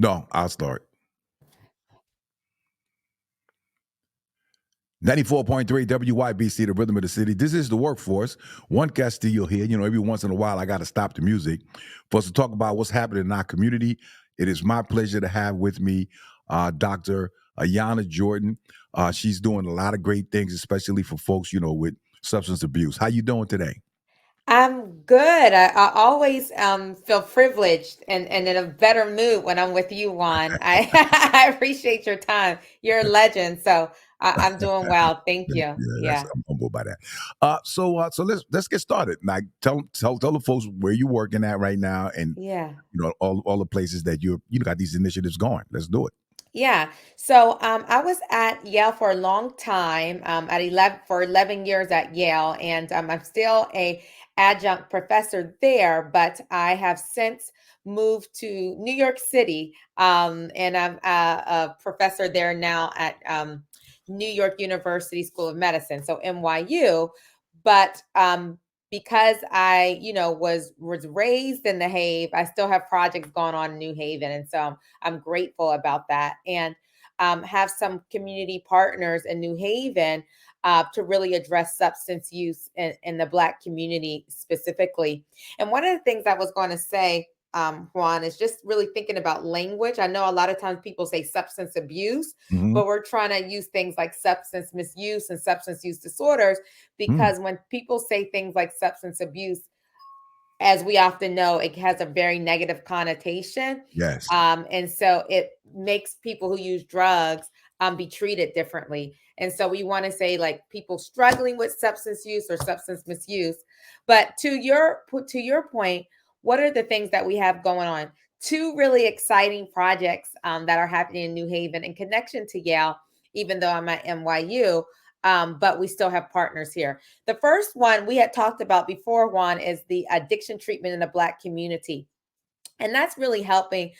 No, I'll start. 94.3 WYBC, the rhythm of the city. This is the workforce. Juan Castillo here. Every once in a while, I got to stop the music for us to talk about what's happening in our community. It is my pleasure to have with me Dr. Ayana Jordan. She's doing a lot of great things, especially for folks, with substance abuse. How you doing today? I'm good. I always feel privileged and in a better mood when I'm with you, Juan. I I appreciate your time. You're a legend, so I'm doing well. Thank you. That's Yeah, I'm humbled by that. So let's get started. Like tell the folks where you're working at right now, and yeah. all the places that you got these initiatives going. Let's do it. Yeah. So I was at Yale for a long time, at 11 years at Yale, and I'm still a adjunct professor there. But I have since moved to New York City, and I'm a professor there now at New York University School of Medicine, so NYU. But because I, was raised in the Haven, I still have projects going on in New Haven, and so I'm grateful about that, and have some community partners in New Haven to really address substance use in the Black community specifically. And one of the things I was going to say, Juan, is just really thinking about language. I know a lot of times people say substance abuse, Hmm. but we're trying to use things like substance misuse and substance use disorders, because when people say things like substance abuse, as we often know, it has a very negative connotation. Yes. And so it makes people who use drugs be treated differently. And so we want to say, like, people struggling with substance use or substance misuse. But to your point, what are the things that we have going on? Two really exciting projects that are happening in New Haven in connection to Yale, even though I'm at NYU. But we still have partners here. The first one we had talked about before, Juan, is the addiction treatment in the Black community. And that's really helping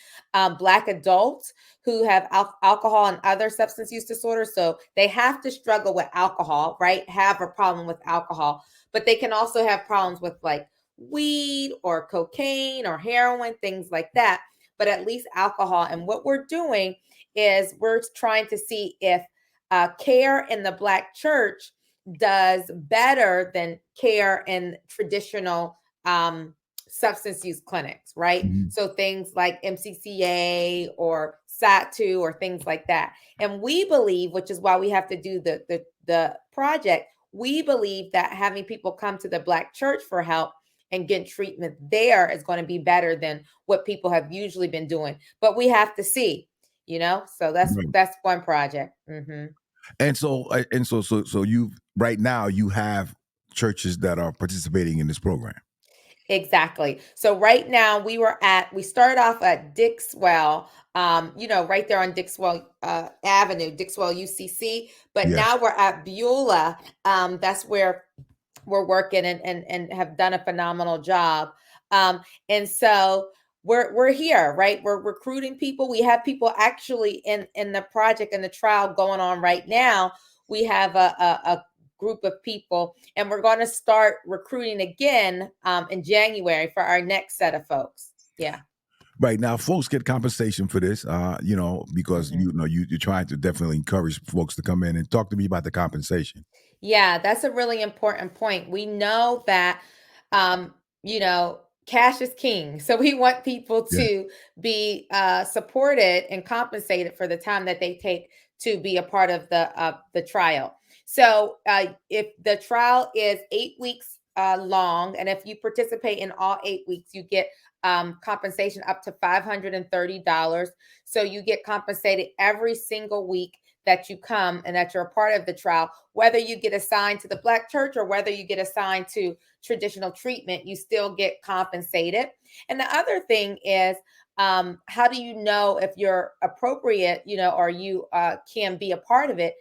Black adults who have alcohol and other substance use disorders. So they have to struggle with alcohol, right? Have a problem with alcohol, but they can also have problems with like weed or cocaine or heroin, things like that. But at least alcohol. And what we're doing is we're trying to see if care in the Black church does better than care in traditional substance use clinics, right? Mhm. So things like MCCA or SAT2 or things like that. And we believe, which is why we have to do the project, we believe that having people come to the Black church for help and get treatment there is going to be better than what people have usually been doing. But we have to see. So that's Right. that's one project. Hmm. And so you right now you have churches that are participating in this program. Exactly. So right now we started off at Dixwell, right there on Dixwell Avenue, Dixwell UCC, but Yes. now we're at Beulah. That's where we're working and have done a phenomenal job. And so we're here, right? We're recruiting people. We have people actually in the project and the trial going on right now. We have a group of people, and we're going to start recruiting again in January for our next set of folks. Yeah. Right now, folks get compensation for this, because Hmm. you're trying to definitely encourage folks to come in and talk to me about the compensation. Yeah, that's a really important point. We know that, um, cash is king. So we want people Yeah. to be supported and compensated for the time that they take to be a part of the trial. So if the trial is 8 weeks long, and if you participate in all 8 weeks, you get compensation up to $530. So you get compensated every single week that you come and that you're a part of the trial, whether you get assigned to the Black church or whether you get assigned to traditional treatment, you still get compensated. And the other thing is, how do you know if you're appropriate, or you can be a part of it?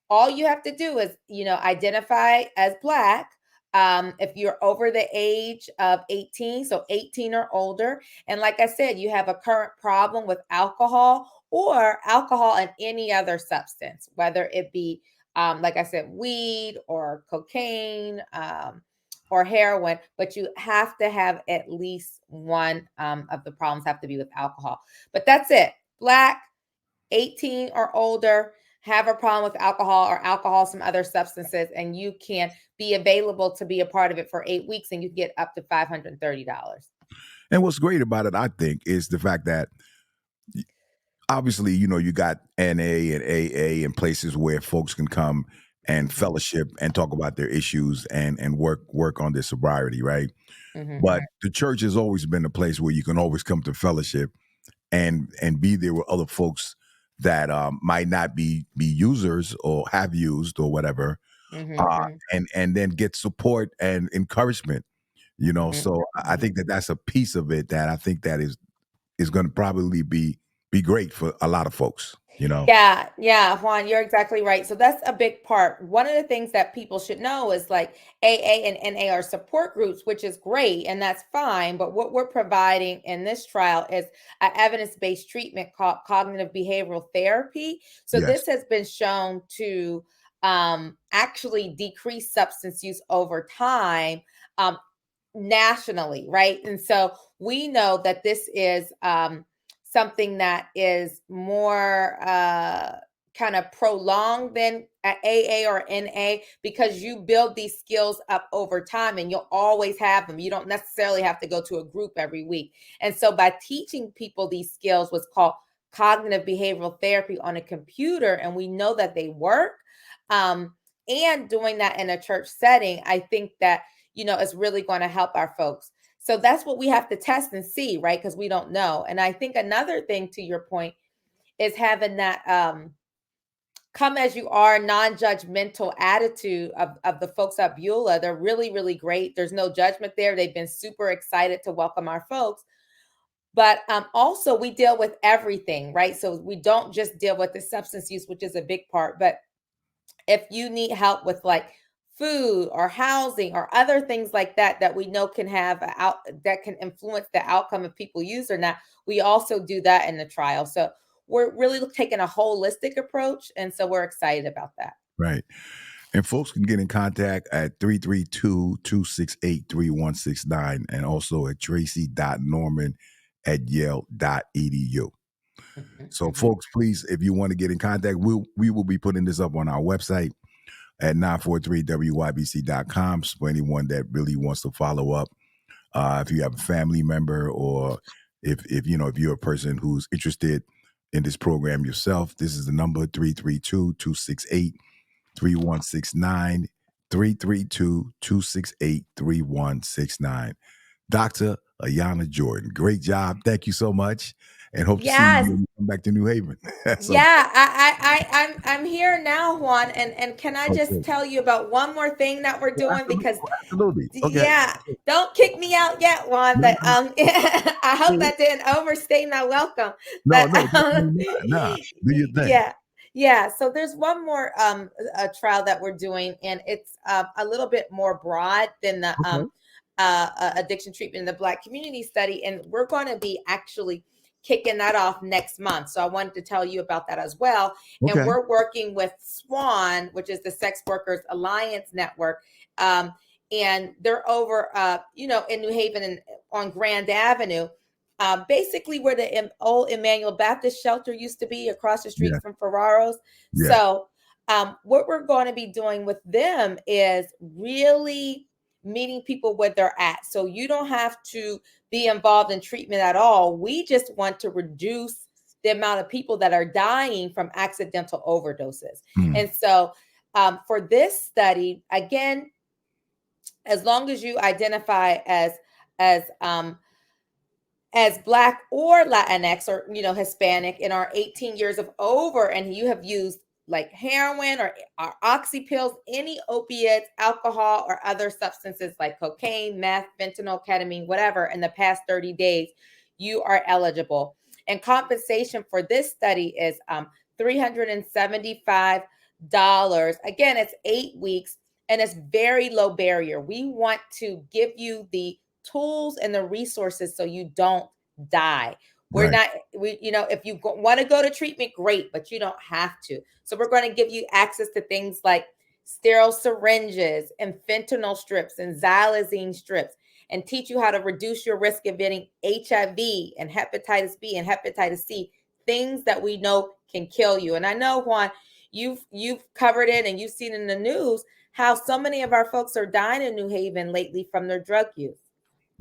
All you have to do is, identify as Black. If you're over the age of 18, so 18 or older, and like I said, you have a current problem with alcohol or alcohol and any other substance, whether it be, like I said, weed or cocaine, or heroin, but you have to have at least one of the problems have to be with alcohol. But that's it. Black, 18 or older, have a problem with alcohol or alcohol, some other substances, and you can be available to be a part of it for 8 weeks, and you can get up to $530. And what's great about it, I think, is the fact that obviously, you got NA and AA and places where folks can come and Mhm, fellowship and talk about their issues and work on their sobriety, right? mhm, But the church has always been a place where you can always come to fellowship and be there with other folks that might not be users or have used or whatever, mhm, uh, mhm, and then get support and encouragement. mhm, So I mhm. think that that's a piece of it that I think that is going to probably be great for a lot of folks. Yeah, yeah, Juan, you're exactly right. So that's a big part. One of the things that people should know is like AA and NA are support groups, which is great and that's fine. But what we're providing in this trial is an evidence-based treatment called cognitive behavioral therapy. So Yes. this has been shown to actually decrease substance use over time. Um, Nationally, right? And so we know that this is something that is more kind of prolonged than AA or NA because you build these skills up over time and you'll always have them. You don't necessarily have to go to a group every week. And so by teaching people these skills, what's called cognitive behavioral therapy on a computer, and we know that they work, and doing that in a church setting, I think that is really going to help our folks. So that's what we have to test and see, right? Because we don't know. And I think another thing to your point is having that come as you are, non-judgmental attitude of the folks at Beulah. They're really, really great. There's no judgment there. They've been super excited to welcome our folks. But also we deal with everything, right? So we don't just deal with the substance use, which is a big part, but if you need help with like food or housing or other things like that that we know can have out that can influence the outcome if people use or not, we also do that in the trial. So we're really taking a holistic approach, and so we're excited about that. Right. And folks can get in contact at 332-268-3169 and also at tracy.norman@yale.edu. Mhm, So, mhm. folks, please, if you want to get in contact, we will be putting this up on our website at 943wybc.com. For anyone that really wants to follow up, if you have a family member or if you're a person who's interested in this program yourself, this is the number 332-268-3169. 332-268-3169. Dr. Ayana Jordan. Great job. Thank you so much. And hope to see you Yes. when you come back to New Haven. So, Yeah, I'm here now, Juan, and can I just okay. tell you about one more thing that we're Oh, doing absolutely. because Oh, absolutely. Okay. yeah, don't kick me out yet, Juan. No, But I hope no, that didn't overstay my welcome. no, But no, definitely not. Nah, do your thing. yeah, yeah. So there's one more a trial that we're doing, and it's a little bit more broad than the Okay. addiction treatment in the Black community study, and we're going to be actually kicking that off next month. So I wanted to tell you about that as well. And Okay. we're working with SWAN, which is the Sex Workers Alliance Network. Um, and they're over, in New Haven and on Grand Avenue, basically where the old Emmanuel Baptist shelter used to be across the street Yeah. from Ferraro's. Yeah. So, what we're going to be doing with them is really meeting people where they're at. So you don't have to be involved in treatment at all. We just want to reduce the amount of people that are dying from accidental overdoses. Mm. And so, for this study, again, as long as you identify as Black or Latinx or Hispanic and are 18 years of over, and you have used like heroin or oxy pills, any opiates, alcohol, or other substances like cocaine, meth, fentanyl, ketamine, whatever, in the past 30 days, you are eligible. And compensation for this study is $375. Again, it's 8 weeks and it's very low barrier. We want to give you the tools and the resources so you don't die. We're Right. not, if you want to go to treatment, great, but you don't have to. So we're going to give you access to things like sterile syringes and fentanyl strips and xylazine strips and teach you how to reduce your risk of getting HIV and hepatitis B and hepatitis C things that we know can kill you. And I know, Juan, you've covered it and you've seen in the news how so many of our folks are dying in New Haven lately from their drug use.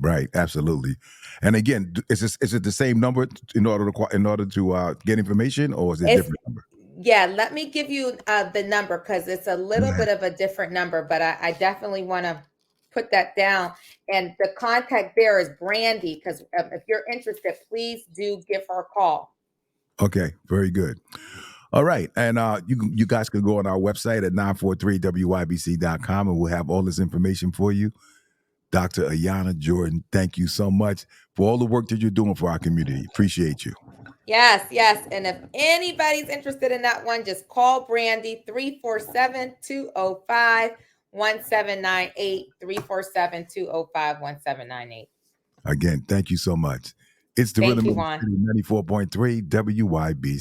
Right, absolutely. And again, is it the same number in order to get information, or is it a It's different number? Yeah, let me give you the number because it's a Go little ahead. bit of a different number, but I definitely want to put that down. And the contact there is Brandy, because if you're interested, please do give her a call. Okay, very good. All right. And you guys can go on our website at 943wybc.com and we'll have all this information for you. Dr. Ayana Jordan, thank you so much for all the work that you're doing for our community. Appreciate you. Yes, yes. And if anybody's interested in that one, just call Brandy 347-205-1798, 347-205-1798. Again, thank you so much. It's the Thank Rhythm you, of the Juan. City, 94.3 WYBC.